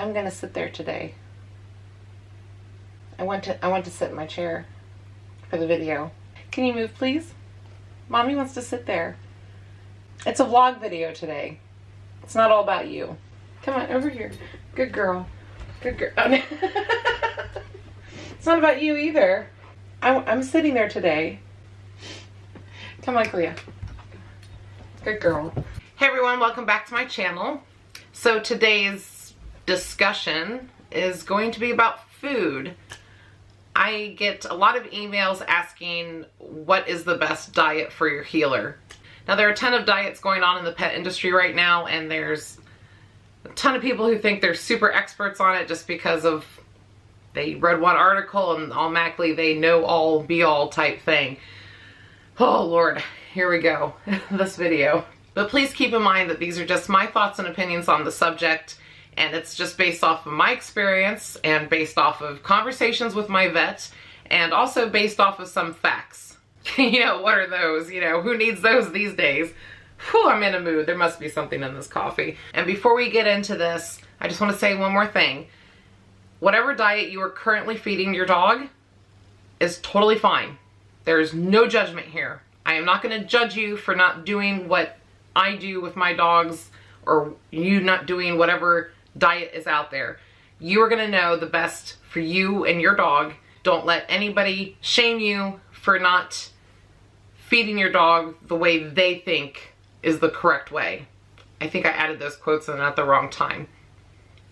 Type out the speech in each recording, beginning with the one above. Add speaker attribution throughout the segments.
Speaker 1: I'm gonna sit there today. I want to sit in my chair for the video. Can you move, please? Mommy wants to sit there. It's a vlog video today. It's not all about you. Come on, over here. Good girl. Good girl. Oh, no. It's not about you either. I'm sitting there today. Come on, Clea. Good girl. Hey everyone, welcome back to my channel. So today's discussion is going to be about food. I get a lot of emails asking what is the best diet for your healer. Now there are a ton of diets going on in the pet industry right now, and there's a ton of people who think they're super experts on it just because of they read one article and automatically they know all be all type thing. Oh Lord, here we go, this video. But please keep in mind that these are just my thoughts and opinions on the subject, and it's just based off of my experience and based off of conversations with my vet and also based off of some facts. You know, what are those? You know, who needs those these days? Whew, I'm in a mood. There must be something in this coffee. And before we get into this, I just want to say one more thing. Whatever diet you are currently feeding your dog is totally fine. There is no judgment here. I am not going to judge you for not doing what I do with my dogs or you not doing whatever diet is out there. You are going to know the best for you and your dog. Don't let anybody shame you for not feeding your dog the way they think is the correct way. I think I added those quotes in at the wrong time.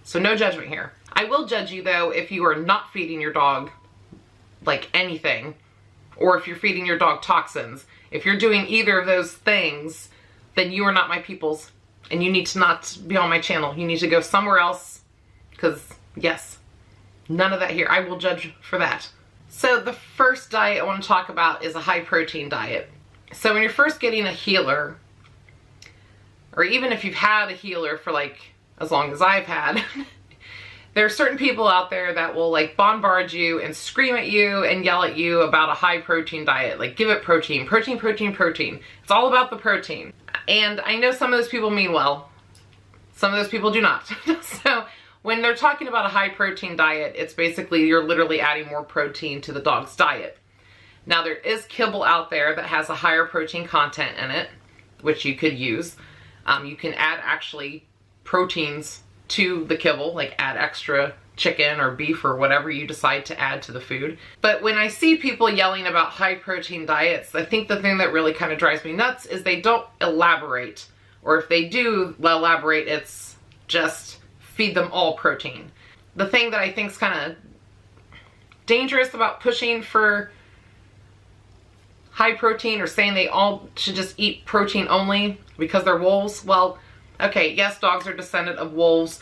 Speaker 1: So no judgment here. I will judge you though if you are not feeding your dog like anything, or if you're feeding your dog toxins. If you're doing either of those things, then you are not my peoples and you need to not be on my channel. You need to go somewhere else because yes, none of that here. I will judge for that. So the first diet I want to talk about is a high protein diet. So when you're first getting a healer, or even if you've had a healer for like as long as I've had, there are certain people out there that will like bombard you and scream at you and yell at you about a high protein diet. Like, give it protein, protein, protein, protein. It's all about the protein. And I know some of those people mean well. Some of those people do not. So when they're talking about a high protein diet, it's basically you're literally adding more protein to the dog's diet. Now there is kibble out there that has a higher protein content in it, which you could use. You can add actually proteins to the kibble, like add extra chicken or beef or whatever you decide to add to the food. But when I see people yelling about high protein diets, I think the thing that really kind of drives me nuts is they don't elaborate. Or if they do elaborate, it's just feed them all protein. The thing that I think is kind of dangerous about pushing for high protein or saying they all should just eat protein only because they're wolves, well, okay, yes, dogs are descendant of wolves.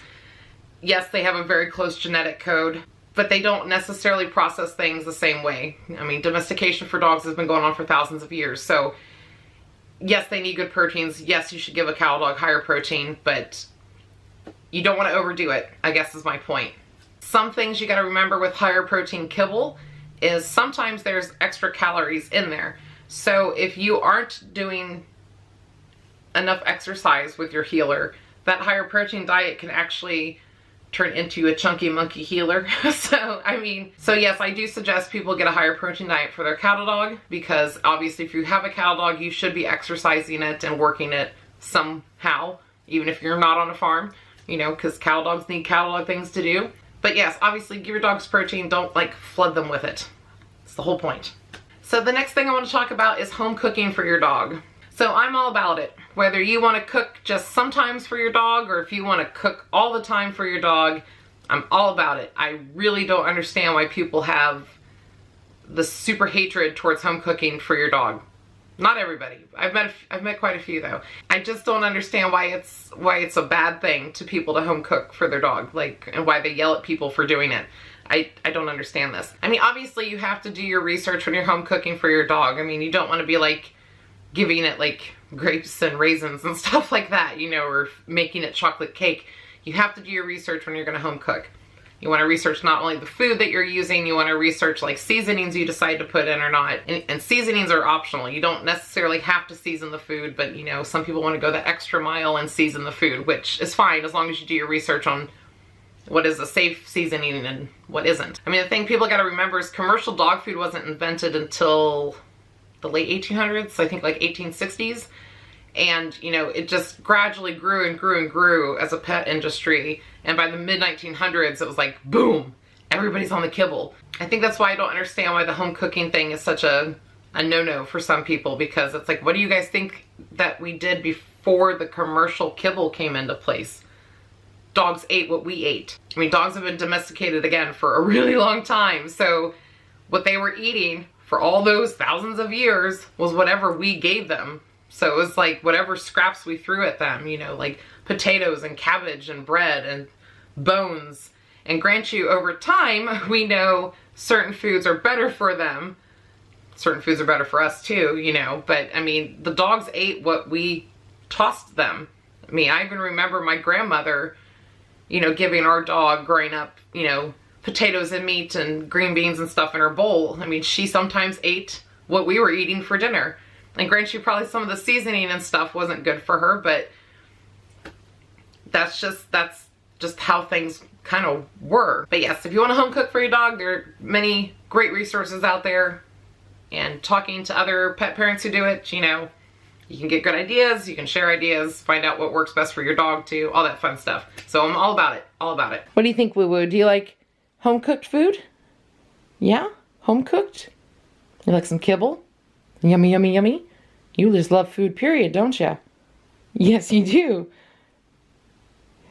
Speaker 1: Yes, they have a very close genetic code, but they don't necessarily process things the same way. I mean, domestication for dogs has been going on for thousands of years. So yes, they need good proteins. Yes, you should give a cow dog higher protein, but you don't want to overdo it, I guess is my point. Some things you got to remember with higher protein kibble is sometimes there's extra calories in there. So if you aren't doing enough exercise with your healer, that higher protein diet can actually turn into a chunky monkey healer. So yes, I do suggest people get a higher protein diet for their cattle dog, because obviously if you have a cattle dog, you should be exercising it and working it somehow, even if you're not on a farm, you know, because cattle dogs need cattle dog things to do. But yes, obviously give your dogs protein, don't like flood them with it. It's the whole point. So the next thing I want to talk about is home cooking for your dog. So I'm all about it. Whether you want to cook just sometimes for your dog or if you want to cook all the time for your dog, I'm all about it. I really don't understand why people have the super hatred towards home cooking for your dog. Not everybody. I've met quite a few though. I just don't understand why it's a bad thing to people to home cook for their dog, like, and why they yell at people for doing it. I don't understand this. I mean, obviously you have to do your research when you're home cooking for your dog. I mean, you don't want to be like giving it like grapes and raisins and stuff like that, you know, or making it chocolate cake. You have to do your research when you're going to home cook. You want to research not only the food that you're using, you want to research like seasonings you decide to put in or not. And seasonings are optional. You don't necessarily have to season the food, but you know, some people want to go the extra mile and season the food, which is fine as long as you do your research on what is a safe seasoning and what isn't. I mean, the thing people got to remember is commercial dog food wasn't invented until the late 1800s, I think like 1860s. And, you know, it just gradually grew and grew and grew as a pet industry. And by the mid 1900s, it was like, boom, everybody's on the kibble. I think that's why I don't understand why the home cooking thing is such a no-no for some people, because it's like, what do you guys think that we did before the commercial kibble came into place? Dogs ate what we ate. I mean, dogs have been domesticated again for a really long time. So what they were eating for all those thousands of years was whatever we gave them. So it was like whatever scraps we threw at them, you know, like potatoes and cabbage and bread and bones. And grant you, over time, we know certain foods are better for them. Certain foods are better for us too, you know, but I mean, the dogs ate what we tossed them. I mean, I even remember my grandmother, you know, giving our dog growing up, you know, potatoes and meat and green beans and stuff in her bowl. I mean, she sometimes ate what we were eating for dinner. And grant you, probably some of the seasoning and stuff wasn't good for her, but that's just how things kind of were. But yes, if you want to home cook for your dog, there are many great resources out there. And talking to other pet parents who do it, you know, you can get good ideas, you can share ideas, find out what works best for your dog too, all that fun stuff. So I'm all about it, all about it. What do you think, Woo Woo? Do you like home cooked food? Yeah? Home cooked? You like some kibble? Yummy, yummy, yummy? You just love food, period, don't you? Yes, you do.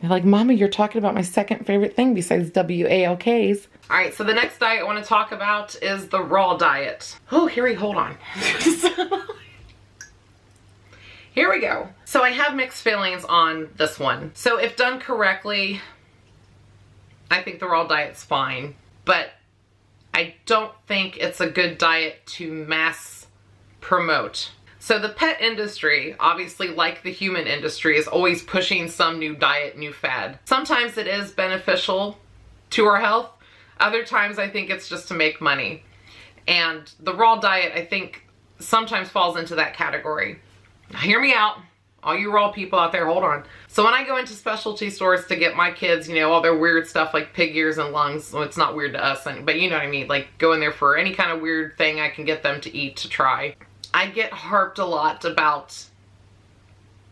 Speaker 1: You're like, Mama, you're talking about my second favorite thing besides WALKs. All right, so the next diet I want to talk about is the raw diet. Oh, hold on. Here we go. So I have mixed feelings on this one. So if done correctly, I think the raw diet's fine, but I don't think it's a good diet to mass promote. So the pet industry, obviously like the human industry, is always pushing some new diet, new fad. Sometimes it is beneficial to our health. Other times I think it's just to make money. And the raw diet, I think, sometimes falls into that category. Now, hear me out, all you raw people out there, hold on. So when I go into specialty stores to get my kids, you know, all their weird stuff like pig ears and lungs, well, it's not weird to us, but you know what I mean, like go in there for any kind of weird thing I can get them to eat, to try. I get harped a lot about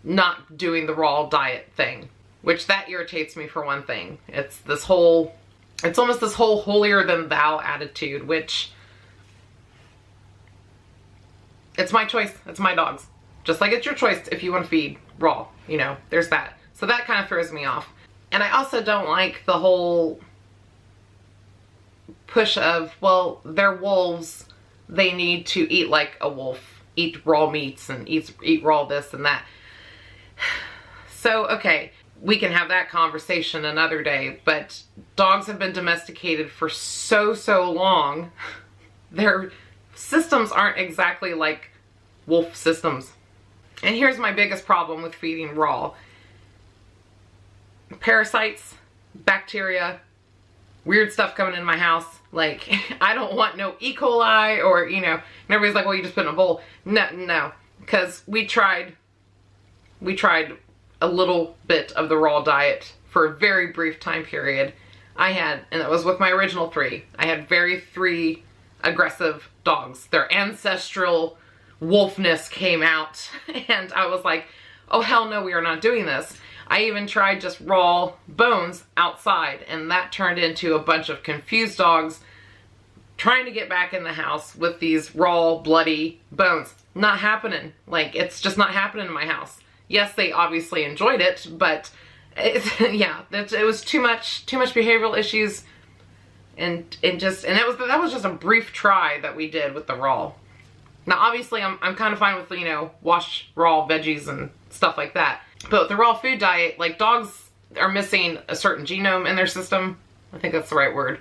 Speaker 1: not doing the raw diet thing, which that irritates me for one thing. It's almost this whole holier than thou attitude, which it's my choice, it's my dog's. Just like it's your choice if you want to feed raw, you know, there's that. So that kind of throws me off. And I also don't like the whole push of, well, they're wolves, they need to eat like a wolf, eat raw meats and eat raw this and that. So, okay, we can have that conversation another day, but dogs have been domesticated for so long. Their systems aren't exactly like wolf systems. And here's my biggest problem with feeding raw. Parasites, bacteria, weird stuff coming in my house. Like, I don't want no E. coli or, you know, and everybody's like, well, you just put in a bowl. No, because we tried a little bit of the raw diet for a very brief time period. And it was with my original 3. I had 3 aggressive dogs. Their ancestral wolfness came out and I was like, oh hell no, we are not doing this. I even tried just raw bones outside, and that turned into a bunch of confused dogs trying to get back in the house with these raw bloody bones. Not happening. Like, it's just not happening in my house. Yes, they obviously enjoyed it, but it was too much behavioral issues, and that was just a brief try that we did with the raw. Now, obviously, I'm kind of fine with, you know, wash raw veggies and stuff like that. But with the raw food diet, like, dogs are missing a certain genome in their system. I think that's the right word.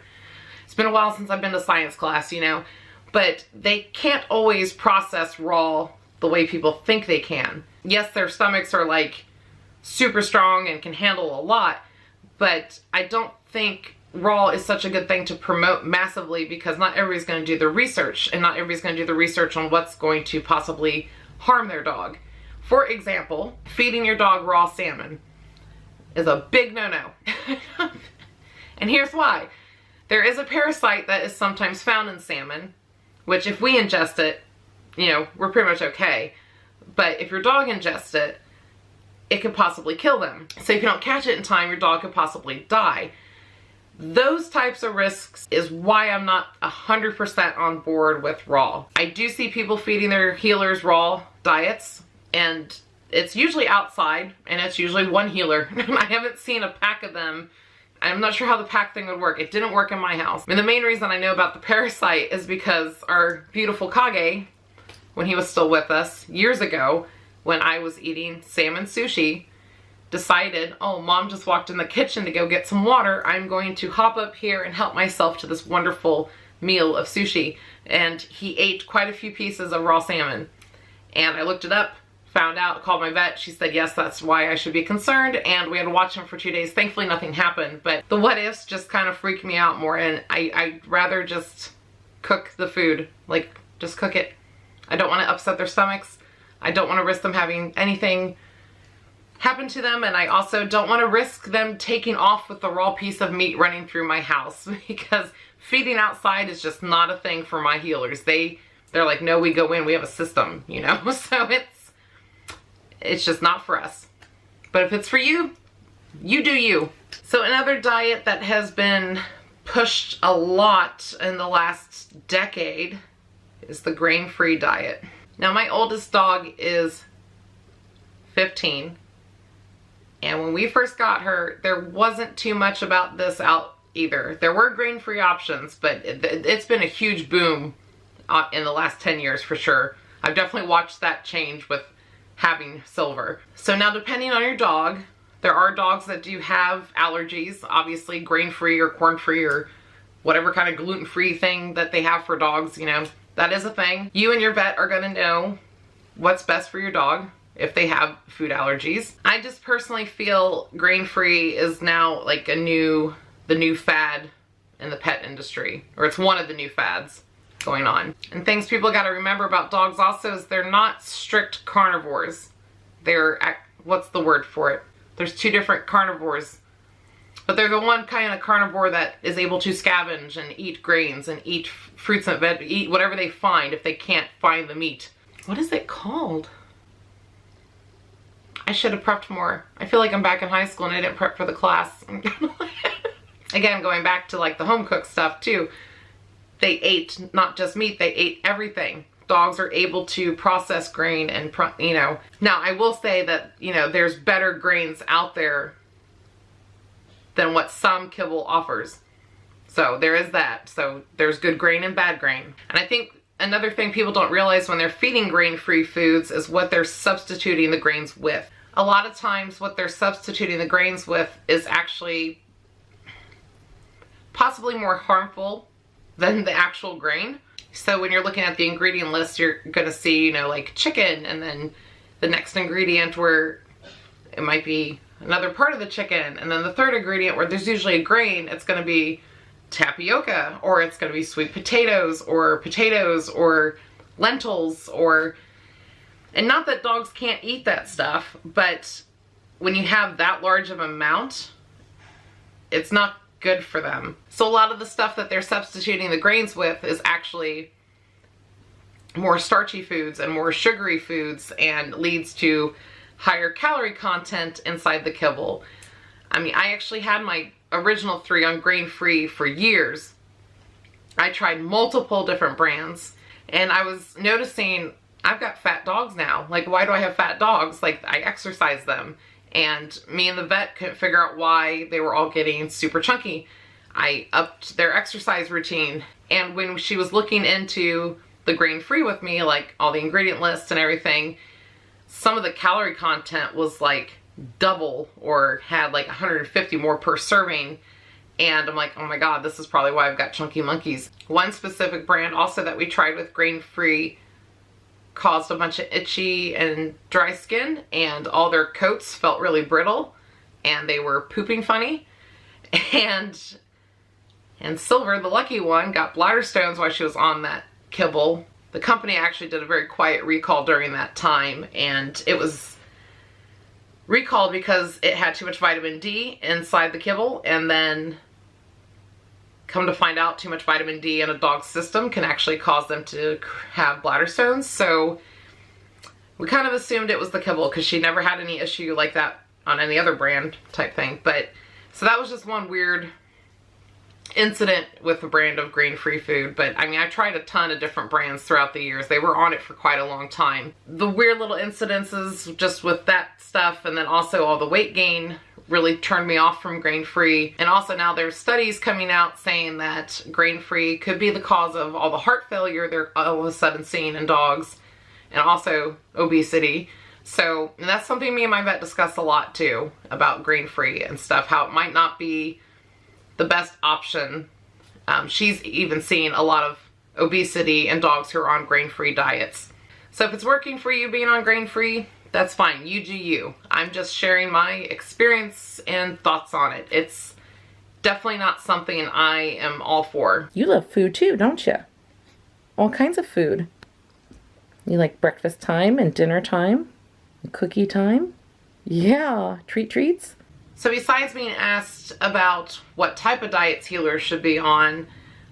Speaker 1: It's been a while since I've been to science class, you know. But they can't always process raw the way people think they can. Yes, their stomachs are, like, super strong and can handle a lot. But I don't think raw is such a good thing to promote massively, because not everybody's going to do the research, and not everybody's going to do the research on what's going to possibly harm their dog. For example, feeding your dog raw salmon is a big no-no. And here's why. There is a parasite that is sometimes found in salmon, which if we ingest it, you know, we're pretty much okay. But if your dog ingests it, it could possibly kill them. So if you don't catch it in time, your dog could possibly die. Those types of risks is why I'm not 100% on board with raw. I do see people feeding their healers raw diets, and it's usually outside, and it's usually one healer. I haven't seen a pack of them. I'm not sure how the pack thing would work. It didn't work in my house. I mean, the main reason I know about the parasite is because our beautiful Kage, when he was still with us years ago, when I was eating salmon sushi, decided, oh, mom just walked in the kitchen to go get some water. I'm going to hop up here and help myself to this wonderful meal of sushi. And he ate quite a few pieces of raw salmon. And I looked it up, found out, called my vet. She said, yes, that's why I should be concerned. And we had to watch him for 2 days. Thankfully, nothing happened. But the what ifs just kind of freak me out more. And I'd rather just cook the food. Like, just cook it. I don't want to upset their stomachs. I don't want to risk them having anything happen to them, and I also don't want to risk them taking off with the raw piece of meat running through my house, because feeding outside is just not a thing for my healers. They're like, no, we go in, we have a system, you know, so it's just not for us. But if it's for you, you do you. So another diet that has been pushed a lot in the last decade is the grain-free diet. Now, my oldest dog is 15. And when we first got her, there wasn't too much about this out either. There were grain-free options, but it's been a huge boom in the last 10 years for sure. I've definitely watched that change with having Silver. So now, depending on your dog, there are dogs that do have allergies, obviously grain-free or corn-free or whatever kind of gluten-free thing that they have for dogs, you know, that is a thing. You and your vet are gonna know what's best for your dog if they have food allergies. I just personally feel grain-free is now like the new fad in the pet industry, or it's one of the new fads going on. And things people got to remember about dogs also is they're not strict carnivores. They're, what's the word for it? There's two different carnivores, but they're the one kind of carnivore that is able to scavenge and eat grains and eat fruits and veg, eat whatever they find if they can't find the meat. What is it called? I should have prepped more. I feel like I'm back in high school and I didn't prep for the class. Again, going back to like the home cooked stuff too. They ate not just meat, they ate everything. Dogs are able to process grain and, you know. Now, I will say that, you know, there's better grains out there than what some kibble offers. So there is that. So there's good grain and bad grain. And I think another thing people don't realize when they're feeding grain-free foods is what they're substituting the grains with. A lot of times what they're substituting the grains with is actually possibly more harmful than the actual grain. So when you're looking at the ingredient list, you're going to see, you know, like chicken, and then the next ingredient where it might be another part of the chicken, and then the third ingredient where there's usually a grain, it's going to be tapioca, or it's going to be sweet potatoes or lentils, or, and not that dogs can't eat that stuff, but when you have that large of amount, it's not good for them. So a lot of the stuff that they're substituting the grains with is actually more starchy foods and more sugary foods, and leads to higher calorie content inside the kibble. I mean, I actually had my original 3 on grain-free for years. I tried multiple different brands, and I was noticing I've got fat dogs now. Like, why do I have fat dogs? Like, I exercise them, and me and the vet couldn't figure out why they were all getting super chunky. I upped their exercise routine, and when she was looking into the grain-free with me, like all the ingredient lists and everything, some of the calorie content was like double, or had like 150 more per serving. And I'm like, oh my God, this is probably why I've got chunky monkeys. One specific brand also that we tried with grain-free caused a bunch of itchy and dry skin, and all their coats felt really brittle, and they were pooping funny. And Silver, the lucky one, got bladder stones while she was on that kibble. The company actually did a very quiet recall during that time, and it was recalled because it had too much vitamin D inside the kibble, and then come to find out, too much vitamin D in a dog's system can actually cause them to have bladder stones. So we kind of assumed it was the kibble because she never had any issue like that on any other brand type thing. But so that was just one weird incident with the brand of grain-free food. But I mean, I tried a ton of different brands throughout the years. They were on it for quite a long time. The weird little incidences just with that stuff, and then also all the weight gain, really turned me off from grain-free. And also now there's studies coming out saying that grain-free could be the cause of all the heart failure they're all of a sudden seeing in dogs, and also obesity. So that's something me and my vet discuss a lot too, about grain-free and stuff, how it might not be the best option. She's even seen a lot of obesity in dogs who are on grain-free diets. So if it's working for you being on grain-free, that's fine. You do you. I'm just sharing my experience and thoughts on it. It's definitely not something I am all for.
Speaker 2: You love food too, don't you? All kinds of food. You like breakfast time and dinner time? And cookie time? Yeah, treats?
Speaker 1: So besides being asked about what type of diets healers should be on,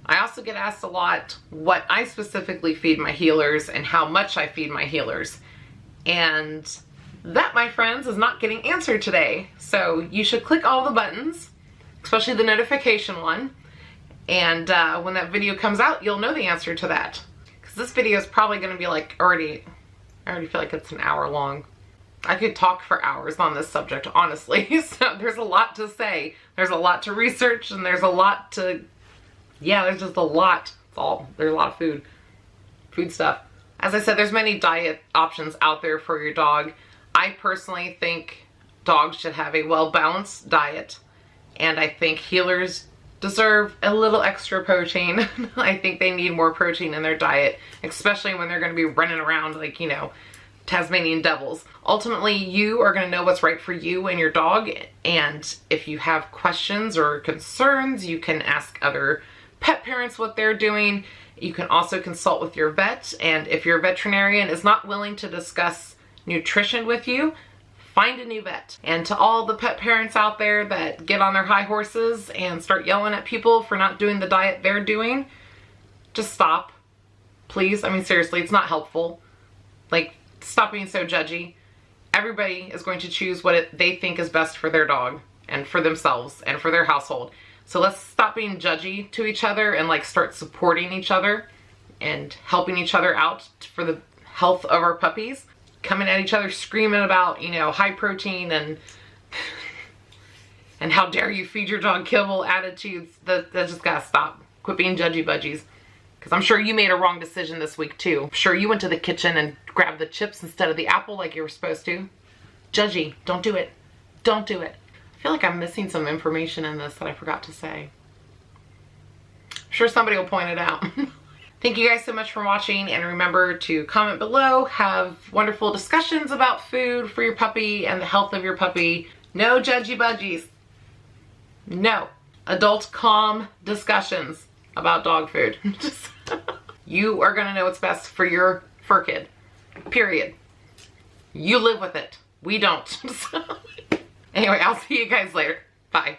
Speaker 1: I also get asked a lot what I specifically feed my healers and how much I feed my healers. And that, my friends, is not getting answered today. So you should click all the buttons, especially the notification one. And when that video comes out, you'll know the answer to that. Because this video is probably going to be like I already feel like it's an hour long. I could talk for hours on this subject, honestly. So there's a lot to say. There's a lot to research, and there's a lot to, yeah, there's just a lot. There's a lot of food stuff. As I said, there's many diet options out there for your dog. I personally think dogs should have a well-balanced diet, and I think healers deserve a little extra protein. I think they need more protein in their diet, especially when they're going to be running around like, you know, Tasmanian devils. Ultimately, you are going to know what's right for you and your dog, and if you have questions or concerns, you can ask other pet parents what they're doing. You can also consult with your vet, and if your veterinarian is not willing to discuss nutrition with you, find a new vet. And to all the pet parents out there that get on their high horses and start yelling at people for not doing the diet they're doing, just stop, please. I mean, seriously, it's not helpful. Like, stop being so judgy. Everybody is going to choose what they think is best for their dog and for themselves and for their household. So let's stop being judgy to each other and like start supporting each other and helping each other out for the health of our puppies. Coming at each other screaming about, you know, high protein and how dare you feed your dog kibble attitudes. That just gotta stop. Quit being judgy budgies. Because I'm sure you made a wrong decision this week too. I'm sure you went to the kitchen and grabbed the chips instead of the apple like you were supposed to. Judgy. Don't do it. Don't do it. I feel like I'm missing some information in this that I forgot to say. I'm sure somebody will point it out. Thank you guys so much for watching, and remember to comment below, have wonderful discussions about food for your puppy and the health of your puppy. No judgy budgies. No. Adult calm discussions about dog food. You are gonna know what's best for your fur kid. Period. You live with it. We don't. Anyway, I'll see you guys later. Bye.